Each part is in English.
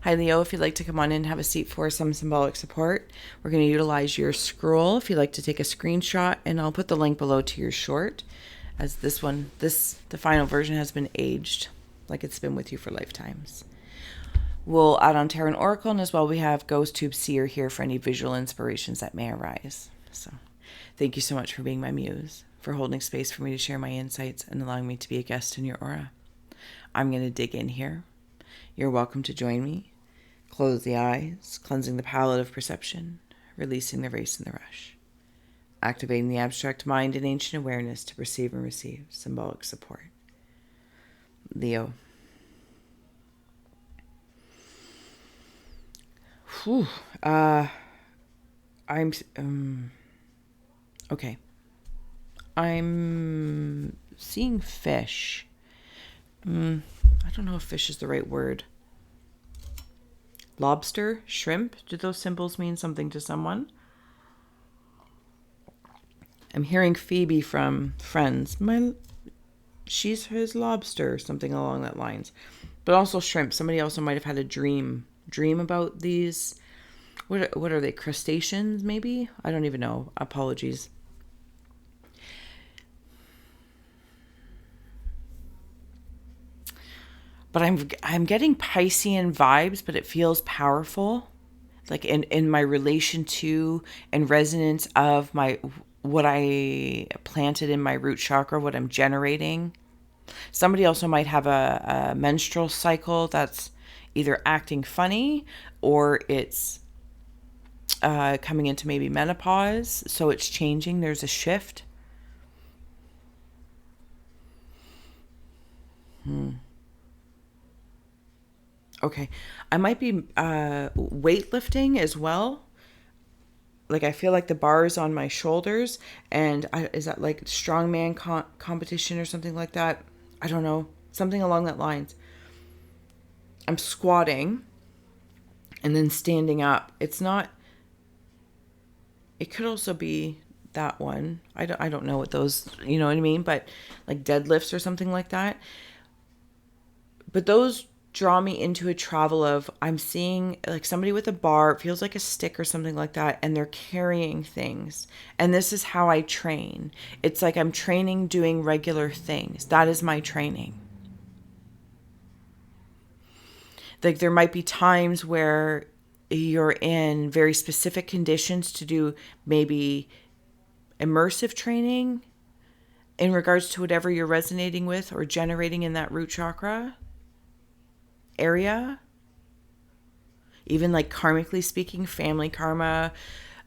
Hi, Leo. If you'd like to come on in and have a seat for some symbolic support, we're going to utilize your scroll. If you'd like to take a screenshot, and I'll put the link below to your short, as the final version has been aged like it's been with you for lifetimes. We'll add on Tarot and Oracle, and as well we have Ghost Tube Seer here for any visual inspirations that may arise. So thank you so much for being my muse, for holding space for me to share my insights and allowing me to be a guest in your aura. I'm going to dig in here. You're welcome to join me. Close the eyes, cleansing the palette of perception, releasing the race and the rush. Activating the abstract mind and ancient awareness to perceive and receive symbolic support. Leo. Whew. Okay. I'm seeing fish. I don't know if fish is the right word. Lobster, shrimp, do those symbols mean something to someone? I'm hearing Phoebe from Friends. She's his lobster, something along that lines. But also shrimp. Somebody also might have had a dream about these. What are they? Crustaceans, maybe? I don't even know. Apologies. But I'm getting Piscean vibes, but it feels powerful. Like in my relation to and resonance of what I planted in my root chakra, what I'm generating. Somebody also might have a menstrual cycle that's either acting funny or it's coming into maybe menopause. So it's changing. There's a shift. Okay. I might be weightlifting as well. Like I feel like the bar is on my shoulders, and is that like strongman competition or something like that? I don't know. Something along that lines. I'm squatting and then standing up. It's not, it could also be that one. I don't know what those, you know what I mean? But like deadlifts or something like that. But those draw me into a travel of, I'm seeing like somebody with a bar, it feels like a stick or something like that, and they're carrying things. And this is how I train. It's like I'm training doing regular things. That is my training. Like there might be times where you're in very specific conditions to do maybe immersive training in regards to whatever you're resonating with or generating in that root chakra area. Even like karmically speaking, family karma,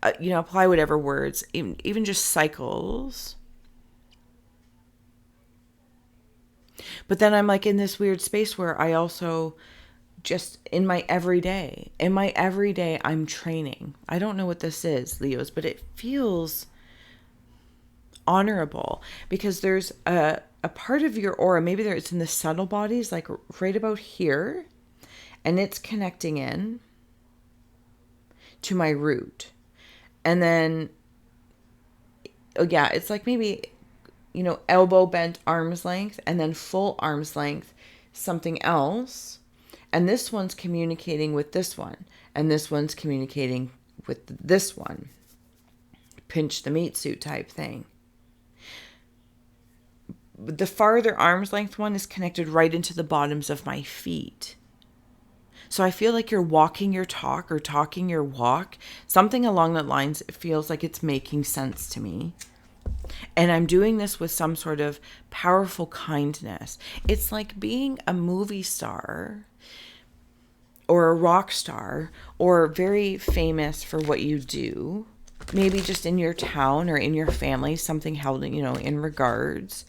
apply whatever words, even just cycles. But then I'm like in this weird space where I also just in my everyday, I'm training. I don't know what this is, Leos, but it feels honorable because there's a part of your aura, maybe it's in the subtle bodies, like right about here, and it's connecting in to my root. And then, oh yeah, it's like maybe, elbow bent arm's length, and then full arm's length, something else. And this one's communicating with this one, and this one's communicating with this one. Pinch the meat suit type thing. The farther arm's length one is connected right into the bottoms of my feet. So I feel like you're walking your talk or talking your walk. Something along that lines, it feels like it's making sense to me. And I'm doing this with some sort of powerful kindness. It's like being a movie star or a rock star or very famous for what you do. Maybe just in your town or in your family, something held, in regards.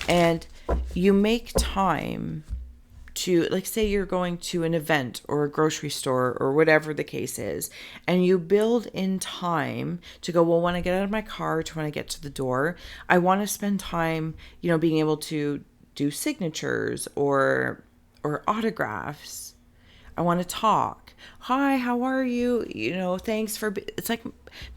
And you make time to, like, say you're going to an event or a grocery store or whatever the case is, and you build in time to go, well, when I get out of my car to when I get to the door, I want to spend time, being able to do signatures or autographs. I want to talk. Hi, how are you? Thanks for, it's like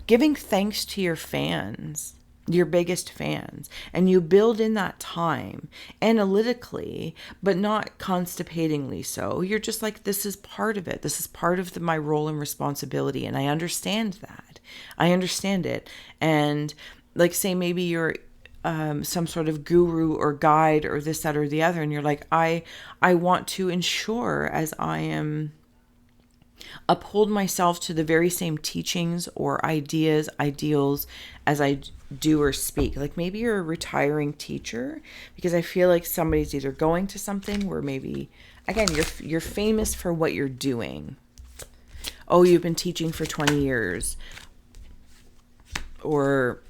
giving thanks to your fans. your biggest fans, and you build in that time analytically, but not constipatingly so. You're just like, this is part of it. This is part of my role and responsibility. And I understand that. I understand it. And like, say maybe you're some sort of guru or guide or this, that, or the other. And you're like, I want to ensure as I am uphold myself to the very same teachings or ideas, ideals as I do or speak. Like maybe you're a retiring teacher, because I feel like somebody's either going to something where maybe, again, you're famous for what you're doing. Oh, you've been teaching for 20 years or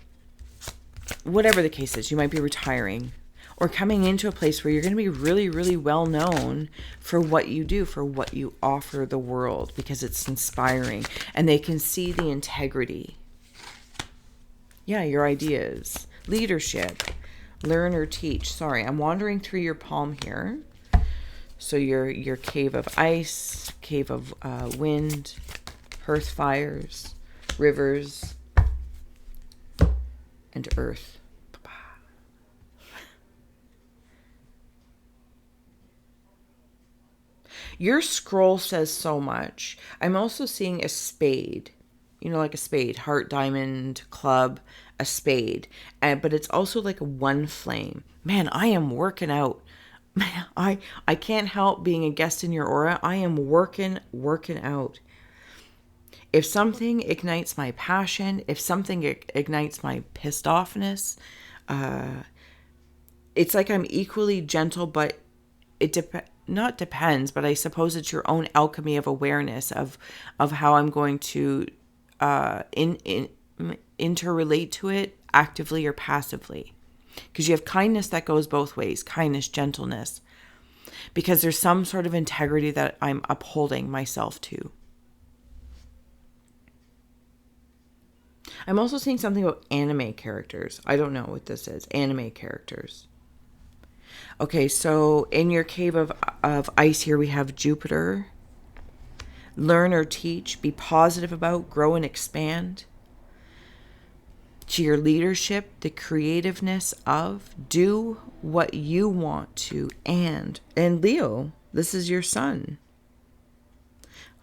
whatever the case is. You might be retiring or coming into a place where you're going to be really, really well known for what you do, for what you offer the world, because it's inspiring and they can see the integrity. Yeah, your ideas, leadership, learn or teach. Sorry, I'm wandering through your palm here. So your cave of ice, cave of wind, hearth fires, rivers, and earth. Your scroll says so much. I'm also seeing a spade, like a spade, heart, diamond, club, a spade. But it's also like one flame. Man, I am working out. Man, I can't help being a guest in your aura. I am working out. If something ignites my passion, if something ignites my pissed offness, it's like I'm equally gentle, but it not depends, but I suppose it's your own alchemy of awareness of how I'm going to interrelate to it actively or passively. Because you have kindness that goes both ways, kindness, gentleness, because there's some sort of integrity that I'm upholding myself to. I'm also seeing something about anime characters. I don't know what this is. Anime characters. Okay, so in your cave of ice here, we have Jupiter. Learn or teach. Be positive about. Grow and expand. To your leadership, the creativeness of. Do what you want to. And Leo, this is your sun.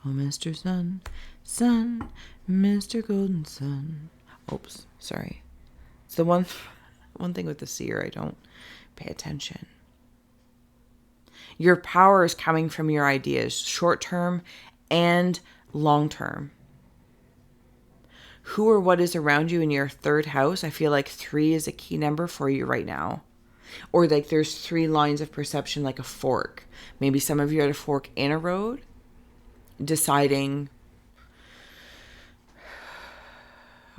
Oh, Mr. Sun, Sun, Mr. Golden Sun. Oops, sorry. It's the one thing with the seer, I don't pay attention. Your power is coming from your ideas, short term and long term. Who or what is around you in your third house? I feel like 3 is a key number for you right now. Or like there's 3 lines of perception, like a fork. Maybe some of you are at a fork in a road, deciding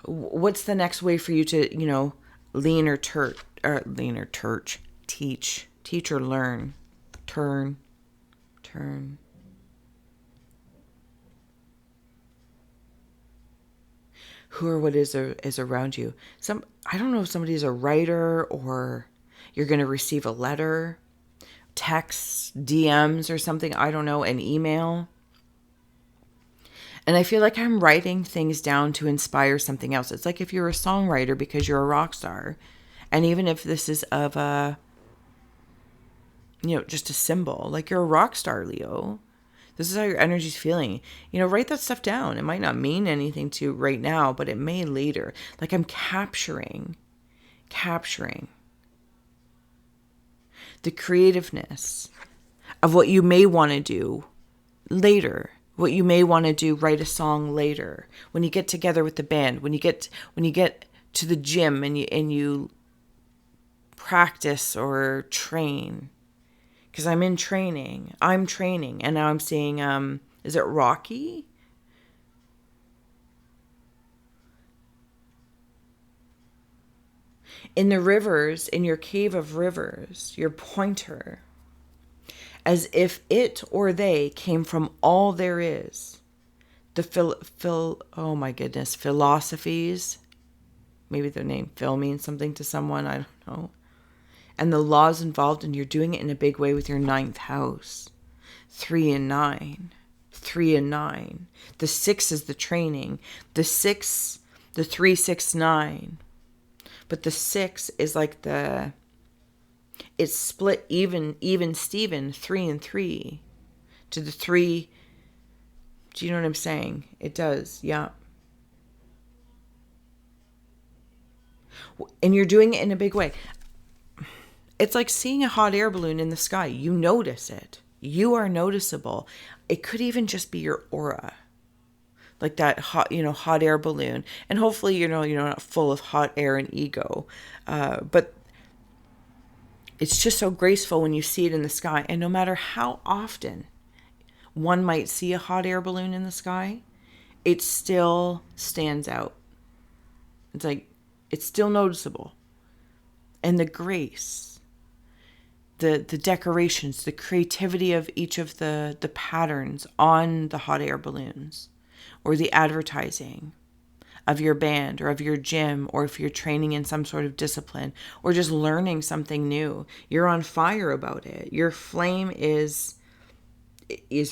what's the next way for you to, lean or teach or learn, turn. Who or what is around you? I don't know if somebody is a writer or you're going to receive a letter, texts, DMs or something. I don't know, an email. And I feel like I'm writing things down to inspire something else. It's like if you're a songwriter because you're a rock star. And even if this is of just a symbol, like you're a rock star, Leo. This is how your energy's feeling. Write that stuff down. It might not mean anything to you right now, but it may later. Like I'm capturing the creativeness of what you may want to do later. What you may want to do, write a song later. When you get together with the band, when you get to the gym and you practice or train. Because I'm training, and now I'm seeing, is it Rocky? In the rivers, in your cave of rivers, your pointer, as if it or they came from all there is. Oh my goodness, philosophies. Maybe the name Phil means something to someone, I don't know. And the laws involved, and you're doing it in a big way with your 9th house. 3 and 9. 3 and 9. The 6 is the training. The 3, 6, 9. But the 6 is like it's split even Steven, 3 and 3 to the 3. Do you know what I'm saying? It does. Yeah. And you're doing it in a big way. It's like seeing a hot air balloon in the sky. You notice it. You are noticeable. It could even just be your aura. Like that hot air balloon. And hopefully, you're not full of hot air and ego. But it's just so graceful when you see it in the sky. And no matter how often one might see a hot air balloon in the sky, it still stands out. It's like, it's still noticeable. And the grace, the decorations, the creativity of each of the patterns on the hot air balloons, or the advertising of your band or of your gym, or if you're training in some sort of discipline or just learning something new, you're on fire about it. Your flame is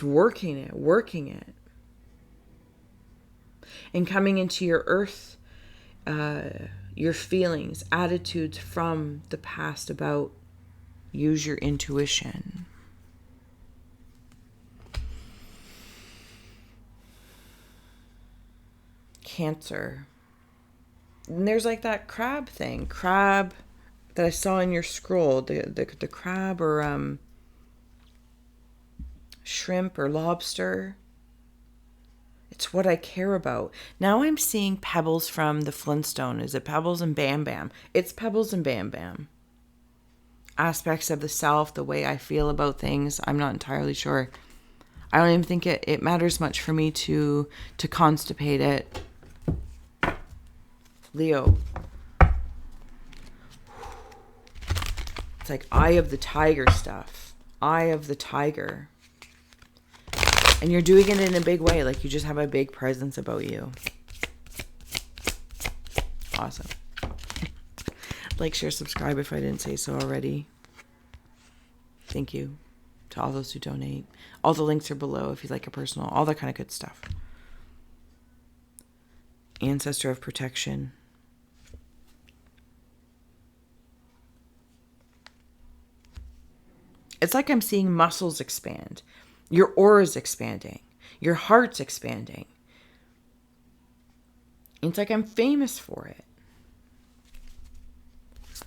working it. And coming into your earth, your feelings, attitudes from the past about, use your intuition. Cancer. And there's like that crab that I saw in your scroll, the crab or shrimp or lobster. It's what I care about. Now I'm seeing Pebbles from the Flintstone. Is it Pebbles and Bam Bam? It's Pebbles and Bam Bam. Aspects of the self, the way I feel about things, I'm not entirely sure. I don't even think it matters much for me to constipate it. Leo. It's like Eye of the Tiger stuff. Eye of the Tiger. And you're doing it in a big way. Like you just have a big presence about you. Awesome. Like, share, subscribe if I didn't say so already. Thank you to all those who donate. All the links are below if you'd like a personal, all that kind of good stuff. Ancestor of protection. It's like I'm seeing muscles expand. Your aura's expanding. Your heart's expanding. It's like I'm famous for it.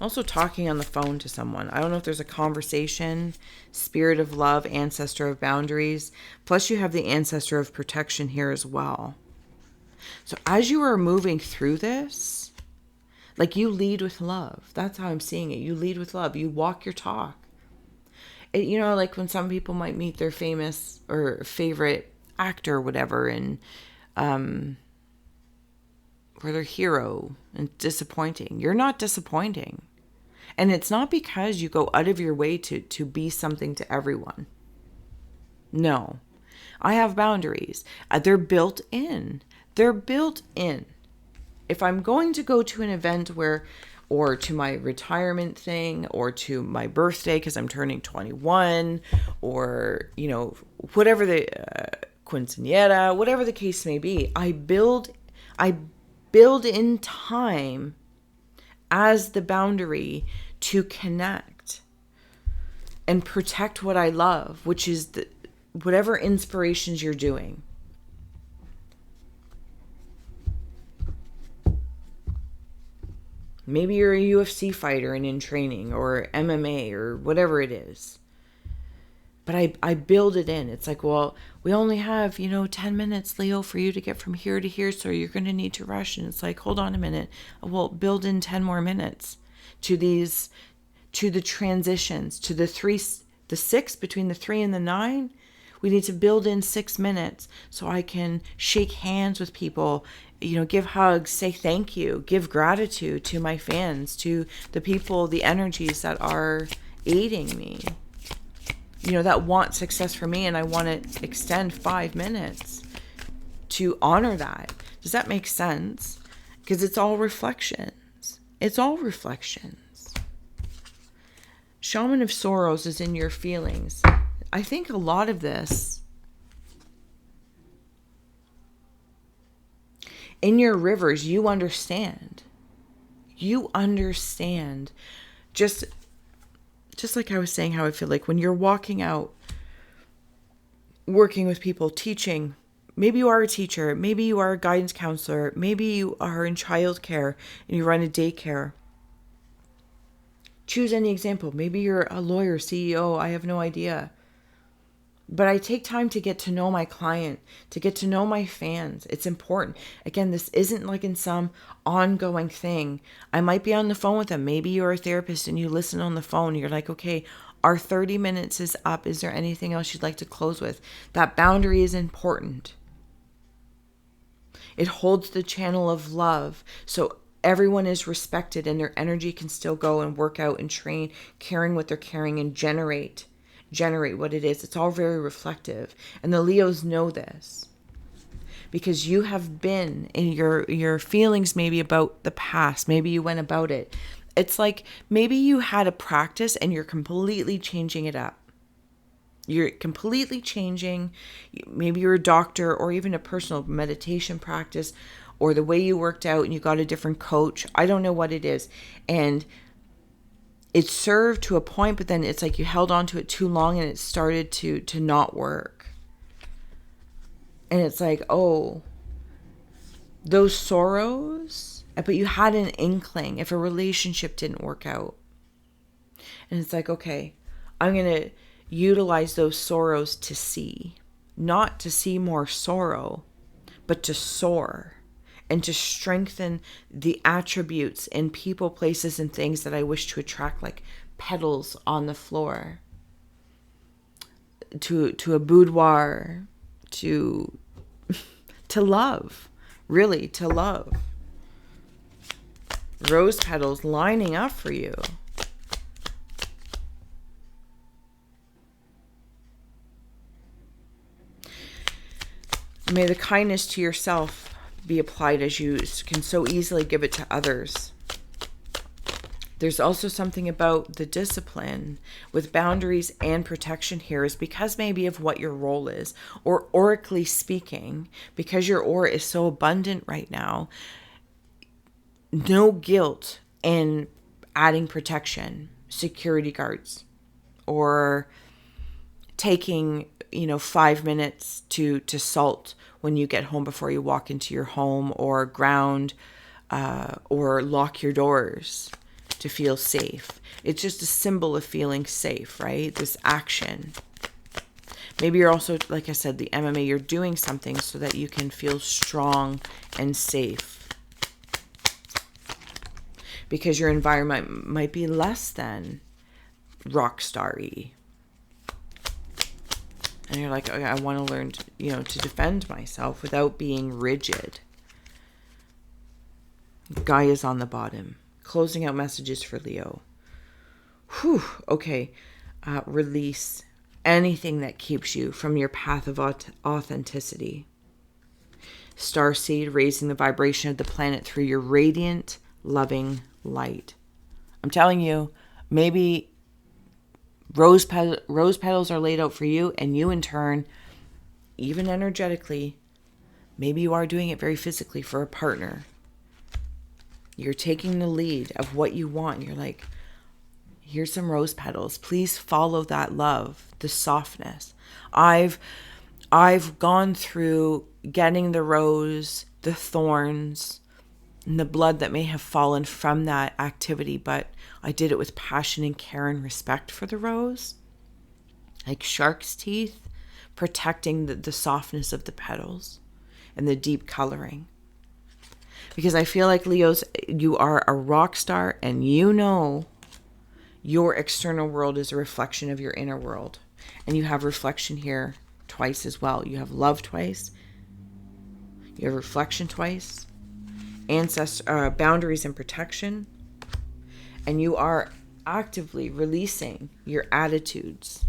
Also talking on the phone to someone. I don't know if there's a conversation, spirit of love, ancestor of boundaries. Plus you have the ancestor of protection here as well. So as you are moving through this, like you lead with love. That's how I'm seeing it. You lead with love. You walk your talk. Like when some people might meet their famous or favorite actor or whatever, and or their hero, and disappointing. You're not disappointing. And it's not because you go out of your way to be something to everyone. No. I have boundaries. They're built in. They're built in. If I'm going to go to an event or to my retirement thing, or to my birthday because I'm turning 21, or, whatever the quinceañera, whatever the case may be, I build in time as the boundary to connect and protect what I love, which is whatever inspirations you're doing. Maybe you're a UFC fighter and in training, or MMA, or whatever it is. But I build it in. It's like, well, we only have, 10 minutes, Leo, for you to get from here to here, so you're going to need to rush. And it's like, hold on a minute. Well, build in 10 more minutes to the transitions, to the 6 between the 3 and the 9. We need to build in 6 minutes so I can shake hands with people, give hugs, say thank you, give gratitude to my fans, to the people, the energies that are aiding me, that want success for me. And I want to extend 5 minutes to honor that. Does that make sense? Because it's all reflections. It's all reflections. Shaman of Sorrows is in your feelings. I think a lot of this, in your rivers, you understand. You understand. Just like I was saying, how I feel like when you're walking out, working with people, teaching, maybe you are a teacher, maybe you are a guidance counselor, maybe you are in childcare and you run a daycare. Choose any example. Maybe you're a lawyer, CEO, I have no idea. But I take time to get to know my client, to get to know my fans. It's important. Again, this isn't like in some ongoing thing. I might be on the phone with them. Maybe you're a therapist and you listen on the phone. You're like, okay, our 30 minutes is up. Is there anything else you'd like to close with? That boundary is important. It holds the channel of love. So everyone is respected and their energy can still go and work out and train, carrying what they're carrying and generate what it is. It's all very reflective. And the Leos know this because you have been in your feelings maybe about the past. Maybe you went about it. It's like maybe you had a practice and you're completely changing it up. You're completely changing. Maybe you're a doctor or even a personal meditation practice or the way you worked out and you got a different coach. I don't know what it is. And it served to a point, but then it's like you held on to it too long and it started to not work. And it's like, oh, those sorrows, but you had an inkling if a relationship didn't work out. And it's like, okay, I'm going to utilize those sorrows to see, not to see more sorrow, but to soar and to strengthen the attributes in people, places, and things that I wish to attract, like petals on the floor, to a boudoir, to love, really, to love. Rose petals lining up for you. May the kindness to yourself be applied as you can so easily give it to others. There's also something about the discipline with boundaries and protection here is because maybe of what your role is, or aurically speaking, because your aura is so abundant right now, no guilt in adding protection, security guards, or taking 5 minutes to salt when you get home before you walk into your home, or ground or lock your doors to feel safe. It's just a symbol of feeling safe, right? This action. Maybe you're also, like I said, the MMA, you're doing something so that you can feel strong and safe. Because your environment might be less than rockstar-y. And you're like, okay, I want to learn to defend myself without being rigid. Gaia's on the bottom. Closing out messages for Leo. Whew. Okay. Release anything that keeps you from your path of authenticity. Starseed, raising the vibration of the planet through your radiant, loving light. I'm telling you, maybe rose petals are laid out for you, and you in turn, even energetically, maybe you are doing it very physically for a partner. You're taking the lead of what you want. You're like, here's some rose petals. Please follow that love, the softness. I've gone through getting the rose, the thorns, and the blood that may have fallen from that activity, but I did it with passion and care and respect for the rose. Like shark's teeth, protecting the softness of the petals and the deep coloring. Because I feel like, Leos, you are a rock star, and your external world is a reflection of your inner world. And you have reflection here twice as well. You have love twice. You have reflection twice. Boundaries and protection. And you are actively releasing your attitudes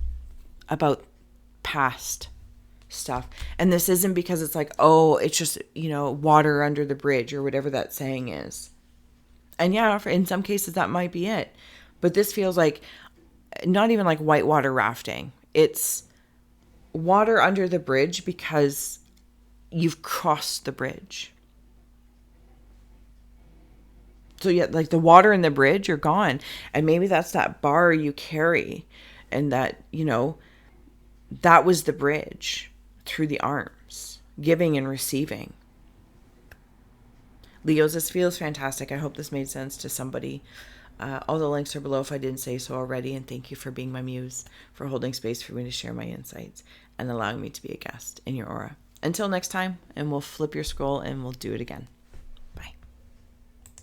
about past stuff. And this isn't because it's like, oh, it's just, water under the bridge or whatever that saying is. And yeah, in some cases that might be it. But this feels like not even like whitewater rafting. It's water under the bridge because you've crossed the bridge. So yeah, like the water in the bridge, you're gone. And maybe that's that bar you carry, and that, that was the bridge through the arms, giving and receiving. Leos, this feels fantastic. I hope this made sense to somebody. All the links are below if I didn't say so already. And thank you for being my muse, for holding space for me to share my insights and allowing me to be a guest in your aura. Until next time, and we'll flip your scroll and we'll do it again.